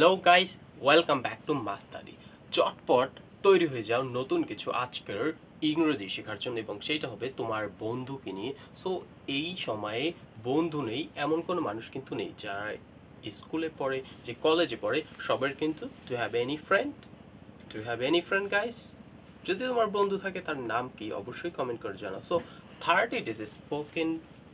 Hello guys, welcome back to mastery. চটপট তৈরি হয়ে যাও নতুন কিছু আজকের ইংরেজি শেখার জন্য, এবং সেইটা হবে তোমার বন্ধুকে নিয়ে। সো এই সময়ে বন্ধু নেই এমন কোনো মানুষ কিন্তু নেই, যারা স্কুলে পড়ে, যে কলেজে পড়ে, সবার কিন্তু do have any friend, do have any friend guys? যদি তোমার বন্ধু থাকে তার নাম কি অবশ্যই কমেন্ট করে জানাও। So 30 days spoken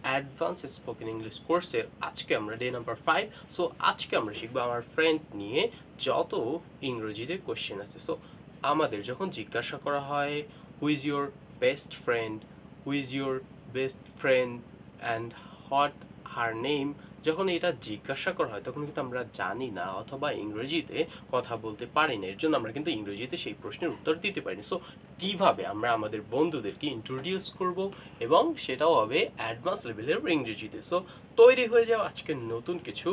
advance spoken English কোর্সের আজকে আমরা ডে নাম্বার 5। সো আজকে আমরা শিখবো আমার ফ্রেন্ড নিয়ে যত ইংরেজিতে কোশ্চেন আছে। সো আমাদের যখন জিজ্ঞাসা করা হয় who is your best friend, who is your best friend and what her name, যখন এটা জিজ্ঞাসা করা হয় তখন কিন্তু আমরা জানি না অথবা ইংরেজিতে কথা বলতে পারি না, এর জন্য আমরা কিন্তু ইংরেজিতে সেই প্রশ্নের উত্তর দিতে পারি না। সো কিভাবে আমরা আমাদের বন্ধুদেরকে ইন্ট্রোডিউস করব, এবং সেটাও হবে অ্যাডভান্স লেভেলের ইংরেজিতে। সো তৈরি হয়ে যাও আজকের নতুন কিছু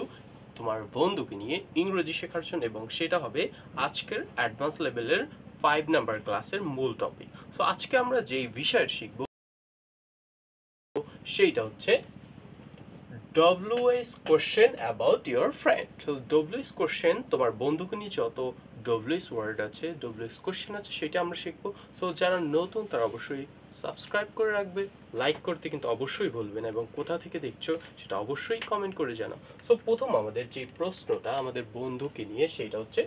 তোমার বন্ধুকে নিয়ে ইংরেজি শেখার জন্য, এবং সেটা হবে আজকের অ্যাডভান্স লেভেলের 5 নাম্বার ক্লাসের মূল টপিক। সো আজকে আমরা যেই বিষয় শিখব সেইটা হচ্ছে WH question about your friend। তো WH question তোমার বন্ধুকে নিয়ে যত WH ওয়ার্ড আছে, WH question আছে, সেটা আমরা শিখবো। সো যারা নতুন তারা অবশ্যই সাবস্ক্রাইব করে রাখবে, লাইক করতে কিন্তু অবশ্যই ভুলবে না, এবং কোথা থেকে দেখছো সেটা অবশ্যই কমেন্ট করে জানাও। সো প্রথম আমাদের যে প্রশ্নটা আমাদের বন্ধুকে নিয়ে সেটা হচ্ছে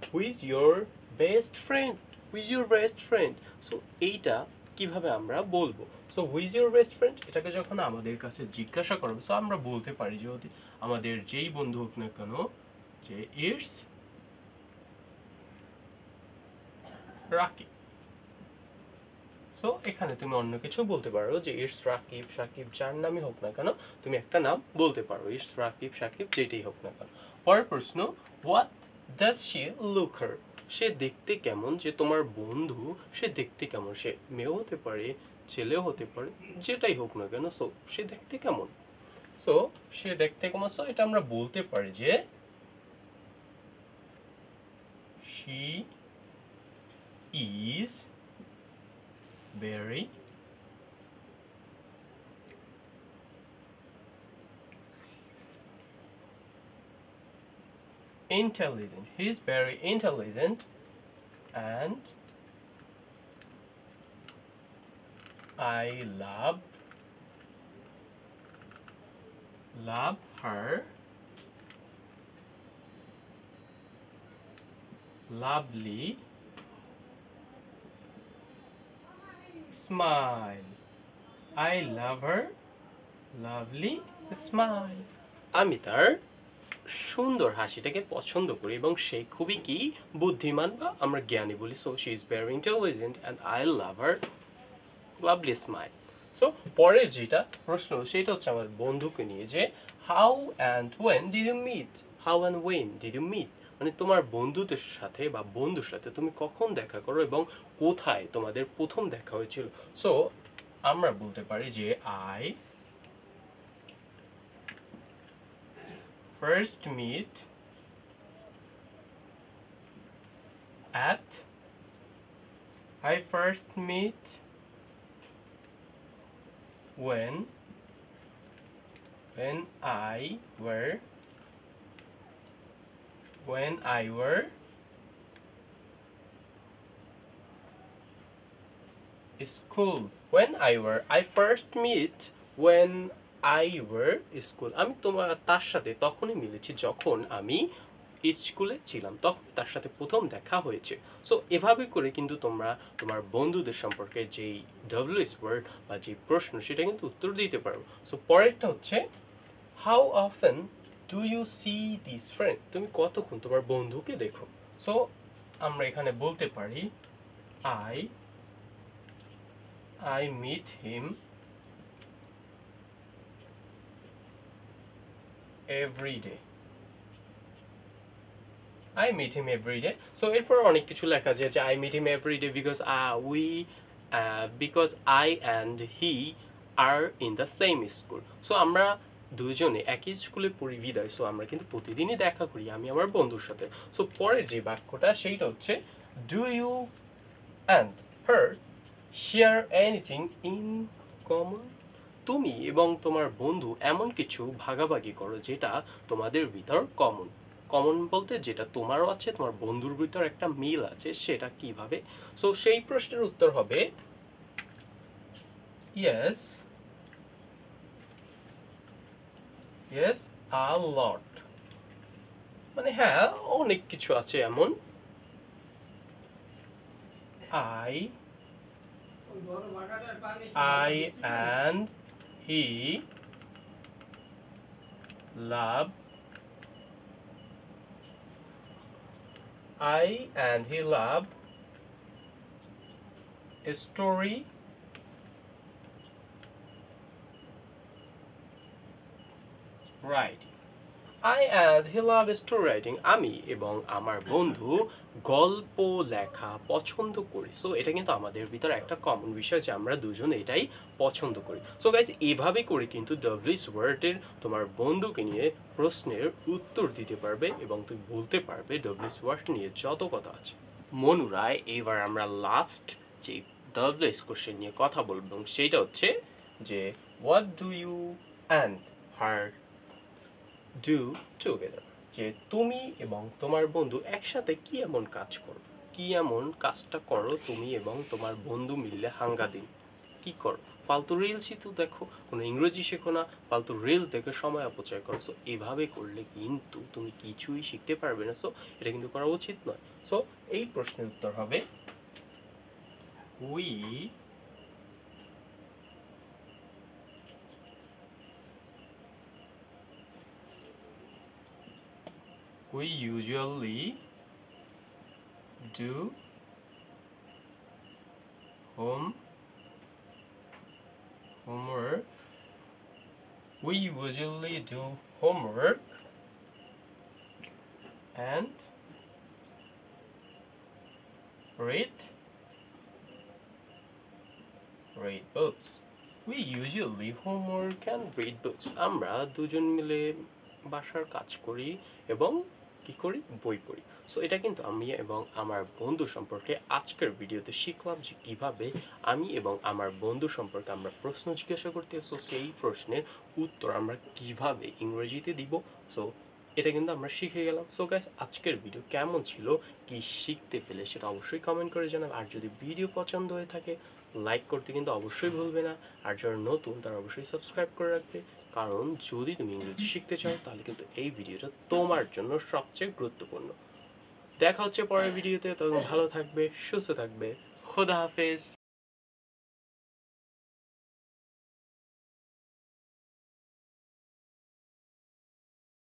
who is your best friend, who is your best friend. So এইটা কিভাবে আমরা বলবো? So who is your best friend এটাকে যখন আমাদের কাছে জিজ্ঞাসা করবে, সো আমরা বলতে পারি, যদি আমাদের যেই বন্ধু হোক না কেন, যে ইটস রাকিব। সো এখানে তুমি অন্য কিছু বলতে পারো, যে ইটস রাকিব, সাকিব, যার নামই হোক না কেন তুমি একটা নাম বলতে পারো, ইটস রাকিব, সাকিব, যেটাই হোক না কেন। পরের প্রশ্ন, হোয়াট ডাজ শি লুক হার, সে দেখতে কেমন? যে তোমার বন্ধু, সে দেখতে কেমন? সে মেয়েও হতে পারে, ছেলেও হতে পারে, যেটাই হোক না কেন। সো সে দেখতে কেমন? সো সে দেখতে কেমন, সো এটা আমরা বলতে পারি যে she is very intelligent, he is very intelligent and I love her lovely smile, I love her lovely smile। আমি তার সুন্দর হাসিটাকে পছন্দ করি, এবং সে খুবই কি বুদ্ধিমান, বা আমরা জ্ঞানী বলি। So she is very intelligent and I love her lovely smile. So পরের যেটা প্রশ্ন সেটা হচ্ছে আমার বন্ধুকে নিয়ে, যে how and when did you meet, how and when did you meet, মানে তোমার বন্ধুদের সাথে বা বন্ধুর সাথে তুমি কখন দেখা করো এবং কোথায় তোমাদের প্রথম দেখা হয়েছিল। সো আমরা বলতে পারি যে I first meet at I first meet when I were school, I first meet when I were school। আমি তোমার তার সাথে তখনই মিলেছি যখন আমি স্কুলে ছিলাম, তখন তার সাথে প্রথম দেখা হয়েছে। সো এভাবে করে কিন্তু তোমরা তোমার বন্ধুদের সম্পর্কে যেই ডব্লিউএস ওয়ার্ড বা যে প্রশ্ন সেটা কিন্তু উত্তর দিতে পারো। সো পরেরটা হচ্ছে how often do you see this friend, তুমি কতক্ষণ তোমার বন্ধুকে দেখো। সো আমরা এখানে বলতে পারি I meet him every day, I meet him every day। So এরপর অনেক কিছু লেখা যায়, যে I meet him every day because I and he are in the same school। So আমরা দুজনে একই স্কুলে পড়ি বিদায়, সো আমরা কিন্তু প্রতিদিনই দেখা করি আমি আমার বন্ধুর সাথে। সো পরের যে বাক্যটা সেইটা হচ্ছে do you and her share anything in common, তুমি এবং তোমার বন্ধু এমন কিছু ভাগাভাগি করো যেটা তোমাদের ভিতর কমন। কমন বলতে যেটা তোমারও আছে, তোমার বন্ধুর ভিতর একটা মিল আছে, সেটা কিভাবে? সো সেই প্রশ্নের উত্তর হবে yes, yes a lot, মানে হ্যাঁ অনেক কিছু আছে এমন। I and he love a story writing. I and he love story writing. আমি এবং আমার বন্ধু গল্প লেখা পছন্দ করি। সো এটা কিন্তু আমাদের ভিতরে একটা কমন বিষয় যে আমরা দুজন এটাই পছন্দ করি। সো গাইস এভাবে করে কিন্তু ডব্লিউএস ওয়ার্ডের তোমার বন্ধুকে নিয়ে প্রশ্নের উত্তর দিতে পারবে এবং তুমি বলতে পারবে ডব্লিউএস ওয়ার্ড নিয়ে যত কথা আছে। মনুরায় এবার আমরা লাস্ট যে ডব্লিউএস কোশ্চেন নিয়ে কথা বলবো এবং সেটা হচ্ছে যে what do you and her do together, যে তুমি এবং তোমার বন্ধু একসাথে কি এমন কাজ করো, কি এমন কাজটা করো তুমি এবং তোমার বন্ধু মিললে হাঙ্গা দিন, কি করো? ফালতু রিলসই তো দেখো, কোনো ইংরেজি শেখো না, ফালতু রিলস দেখে সময় অপচয় করো। সো এভাবে করলে কিন্তু তুমি কিছুই শিখতে পারবে না। সো এটা কিন্তু করা উচিত নয়। সো এই প্রশ্নের উত্তর হবে we usually do homework. We usually do homework and read books. We usually homework and read books. আমরা দুজন মিলে বাসার কাজ করি এবং কি করি, বই পড়ি। সো এটা কিন্তু আমি এবং আমার বন্ধু সম্পর্কে আজকের ভিডিওতে শিখলাম যে কিভাবে আমি এবং আমার বন্ধু সম্পর্কে আমরা প্রশ্ন জিজ্ঞাসা করতে। সো সেই প্রশ্নের উত্তর আমরা কিভাবে ইংরেজিতে দিব, সো এটা কিন্তু আমরা শিখে গেলাম। সো গাইস আজকের ভিডিও কেমন ছিল, কি শিখতে পেলে সেটা অবশ্যই কমেন্ট করে জানাবে। আর যদি ভিডিও পছন্দ হয়ে থাকে লাইক করতে কিন্তু অবশ্যই ভুলবে না। আর যারা নতুন তারা অবশ্যই সাবস্ক্রাইব করে রাখবে, কারণ যদি তুমি ইংরেজি শিখতে চাও তাহলে কিন্তু এই ভিডিওটা তোমার জন্য সবচেয়ে গুরুত্বপূর্ণ। দেখা হচ্ছে পরের ভিডিওতে, তখন ভালো থাকবে, সুস্থ থাকবে। খোদা হাফেজ।